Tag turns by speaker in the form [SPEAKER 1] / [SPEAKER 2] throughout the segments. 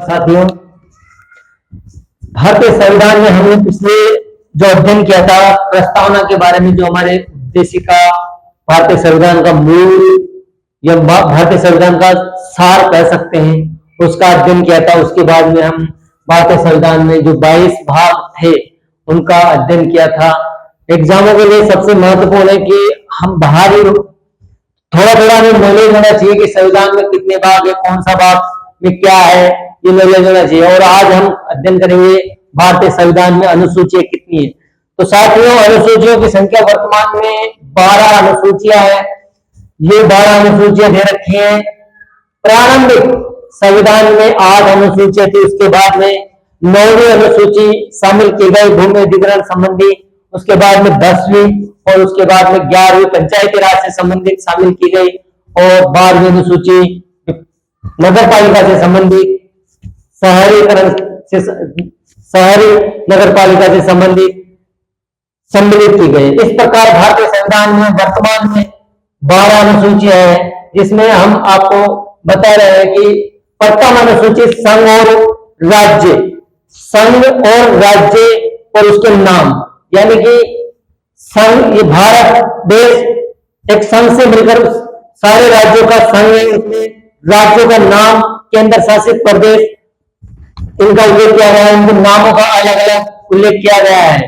[SPEAKER 1] साथियों, भारतीय संविधान में हमने पिछले जो अध्ययन किया था प्रस्तावना के बारे में, जो हमारे उद्देशिका भारतीय संविधान का मूल या भारतीय संविधान का सार कह सकते हैं, उसका अध्ययन किया था। उसके बाद में हम भारतीय संविधान में जो 22 भाग थे उनका अध्ययन किया था। एग्जामों के लिए सबसे महत्वपूर्ण है कि हम बाहरी थोड़ा थोड़ा हमें नॉलेज होना चाहिए कि संविधान में कितने भाग है, कौन सा भाग में क्या है, ये नॉलेज होना चाहिए। और आज हम अध्ययन करेंगे भारतीय संविधान में अनुसूचियां कितनी है। तो साथियों, अनुसूचियों की संख्या वर्तमान में 12 अनुसूचियां है। ये 12 अनुसूचियां दे रखी हैं। प्रारंभिक संविधान में 8 अनुसूचियां थी, उसके बाद में 9वीं अनुसूची शामिल की गई भूमि अधिग्रहण संबंधी, उसके बाद में 10वीं और उसके बाद में 11वीं पंचायती राज से संबंधित शामिल की गई और 12वीं अनुसूची नगर पालिका से संबंधित, शहरीकरण से शहरी नगर पालिका से संबंधित सम्मिलित की गई। इस प्रकार भारतीय संविधान में वर्तमान में 12 अनुसूचियां हैं, जिसमें हम आपको बता रहे हैं कि प्रथम अनुसूची संघ और राज्य, संघ और राज्य और उसके नाम, यानी कि संघ, ये भारत देश एक संघ से मिलकर सारे राज्यों का संघ है। उसमें राज्यों का नाम, केंद्र शासित प्रदेश, इनका उल्लेख किया गया है, इनके नामों का अलग अलग उल्लेख किया गया है।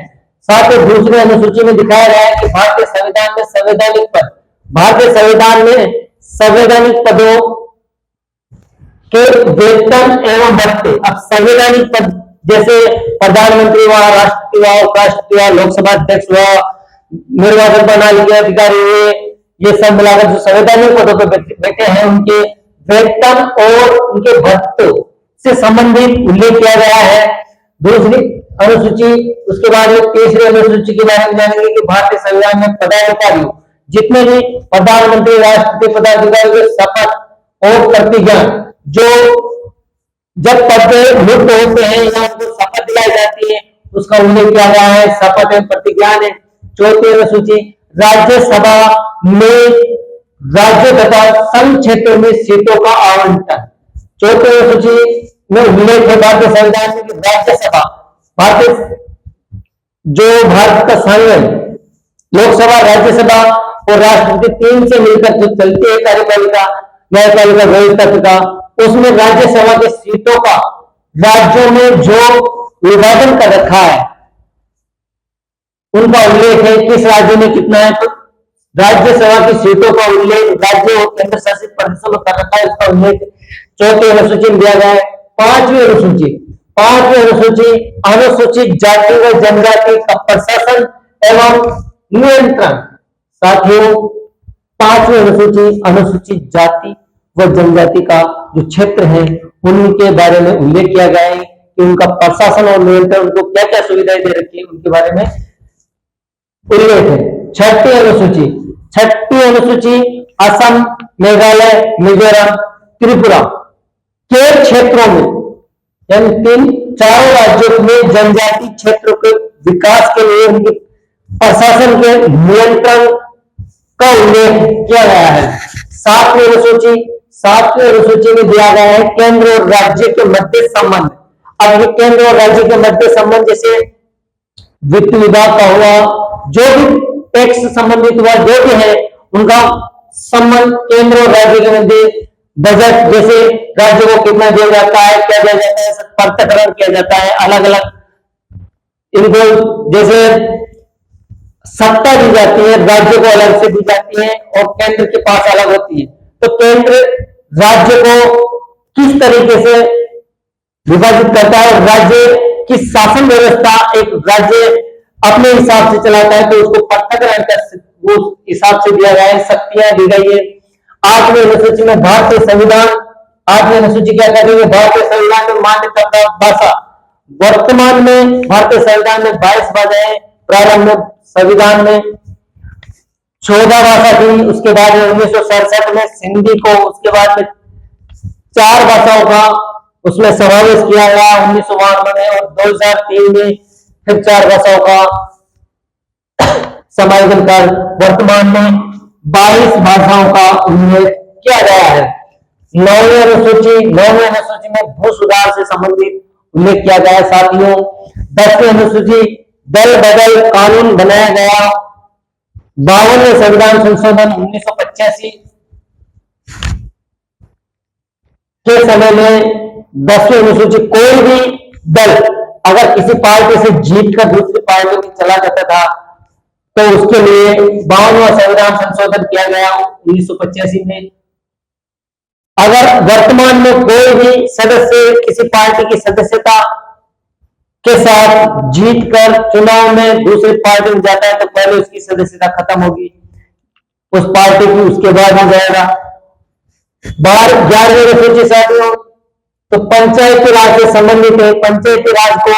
[SPEAKER 1] साथ ही दूसरे अनुसूची में दिखाया गया है कि भारतीय संविधान में संवैधानिक पद, भारतीय संविधान में संवैधानिक पदों के वेतन एवं भत्ते। अब संवैधानिक पद जैसे प्रधानमंत्री हुआ, राष्ट्रपति हुआ, उपराष्ट्रपति हुआ, लोकसभा अध्यक्ष हुआ, निर्वाचन प्रणाली के अधिकारी हुए, ये सब मिलाकर जो संवैधानिक पदों पर बैठे हैं, उनके वेतन और उनके भत्तों से संबंधित उल्लेख किया गया है दूसरी अनुसूची। उसके बाद तीसरी अनुसूची के बारे में जानेंगे कि भारतीय संविधान में पदाधिकारी जितने भी प्रधानमंत्री, राष्ट्रपति पदाधिकारी के शपथ और प्रतिज्ञा, जो जब पद मुक्त होते हैं या उनको शपथ दिलाई जाती है, उसका उल्लेख किया गया है, शपथ एवं प्रतिज्ञा है। चौथी अनुसूची राज्यसभा में राज्य तथा संघ क्षेत्रों में सीटों का आवंटन। चौथी अनुसूची में उल्लेख है भारतीय संविधान में कि राज्यसभा, भारतीय जो भारत का संघ है, लोकसभा, राज्यसभा और राष्ट्रपति, तीन से मिलकर जो चलती है कार्यपालिका, न्यायपालिका, व्यवस्था, उसमें राज्यसभा की सीटों का राज्यों में जो विभाजन कर रखा है उनका उल्लेख है, किस राज्य में कितना है। तो राज्यसभा की सीटों का उल्लेख राज्य और केंद्र शासित प्रदेशों में कर रखा है, इसका उल्लेख चौथी अनुसूची में दिया गया है। पांचवी अनुसूची अनुसूचित जाति व जनजाति का प्रशासन एवं नियंत्रण। साथियों, पांचवी अनुसूची अनुसूचित जाति व जनजाति का जो क्षेत्र है उनके बारे में उल्लेख किया गया है कि उनका प्रशासन और नियंत्रण, उनको क्या क्या सुविधाएं दे रखी है, उनके बारे में उल्लेख है। छठी अनुसूची असम, मेघालय, मिजोरम, त्रिपुरा के क्षेत्रों में, यानी चारों राज्यों में जनजाति क्षेत्रों के विकास के लिए उनके प्रशासन के नियंत्रण का उल्लेख किया गया है। सातवीं अनुसूची में दिया गया है केंद्र और राज्य के मध्य संबंध। अब ये केंद्र और राज्य के मध्य संबंध जैसे वित्त विभाग का हुआ, जो भी टैक्स संबंधित हुआ, जो भी है उनका संबंध केंद्र और राज्य के मध्य, बजट जैसे राज्य को कितना दिया जाता है, क्या दिया जाता है, पृथक्करण किया जाता है, अलग अलग इनको जैसे सत्ता दी जाती है, राज्य को अलग से दी जाती है और केंद्र के पास अलग होती है। तो केंद्र राज्य को किस तरीके से विभाजित करता है, राज्य की शासन व्यवस्था एक राज्य अपने हिसाब से चलाता है, तो उसको पृथक्करण कर उस हिसाब से दिया गया है, शक्तियां दी गई है। आठवीं अनुसूची में भारतीय संविधान, आठवीं अनुसूची क्या कहती है, भारतीय संविधान में मान्यता प्राप्त भाषा। वर्तमान में भारतीय संविधान में 22 भाषाएं, प्रारंभ में संविधान में 14 भाषा थी, उसके बाद 1967 में हिंदी को, उसके बाद में 4 भाषाओं का उसमें समावेश किया गया 1992 में, और 2003 में फिर 4 भाषाओं का समायोजन कर वर्तमान में 22 भाषाओं का उल्लेख किया गया है। नौवीं अनुसूची में भू सुधार से संबंधित उल्लेख किया गया है साथियों। 10वीं अनुसूची दल बदल कानून बनाया गया। 52वें संविधान संशोधन 1985 के समय में 10वीं अनुसूची कोई भी दल अगर किसी पार्टी से जीत कर दूसरी पार्टी में चला जाता था तो उसके लिए 52वां संविधान संशोधन किया गया 1985 में। अगर वर्तमान में कोई भी सदस्य किसी पार्टी की सदस्यता के साथ जीत कर चुनाव में दूसरी पार्टी में जाता है तो पहले उसकी सदस्यता खत्म होगी, उस पार्टी की उसके बाद हो जाएगा। 11वीं अनुसूची साथियों तो पंचायती राज से संबंधित है। पंचायती राज को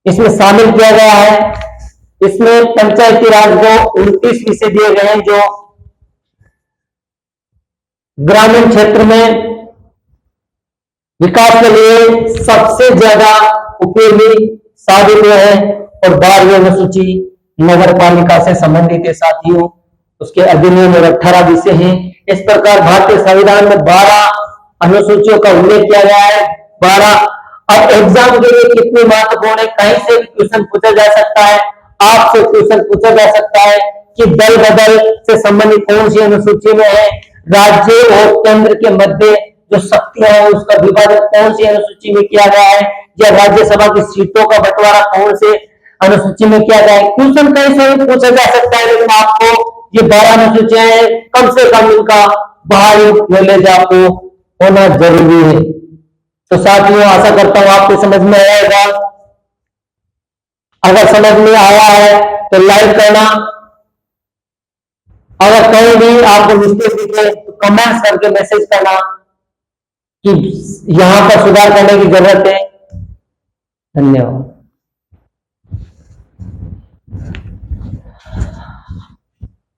[SPEAKER 1] इसमें शामिल किया गया है। इसमें पंचायती राज को 29 विषय दिए गए हैं जो ग्रामीण क्षेत्र में विकास के लिए सबसे ज्यादा उपयोगी साबित हुए हैं। और 12वीं अनुसूची नगर पालिका से संबंधित है साथियों। उसके अधिनियम में 18 विषय हैं। इस प्रकार भारतीय संविधान में 12 अनुसूचियों का उल्लेख किया गया है। 12। अब एग्जाम के लिए कितनी महत्वपूर्ण है, कहीं से भी क्वेश्चन पूछा जा सकता है। आपसे क्वेश्चन पूछा जा सकता है कि दल बदल से संबंधित कौन सी अनुसूची में है, राज्य और केंद्र के मध्य जो शक्तियां है उसका विभाजन कौन सी अनुसूची में किया गया है, या राज्यसभा की सीटों का बंटवारा कौन से अनुसूची में किया गया है। क्वेश्चन कहीं से भी पूछा जा सकता है, लेकिन आपको ये 12 अनुसूचियां हैं, कम से कम इनका बाहरी नॉलेज आपको होना जरूरी है। तो साथियों आशा करता हूं आपको समझ में आएगा। अगर समझ में आया है तो लाइक करना, अगर कहीं भी आपको मिस्टेक दिखे तो कमेंट्स करके मैसेज करना कि यहां पर सुधार करने की जरूरत है। धन्यवाद।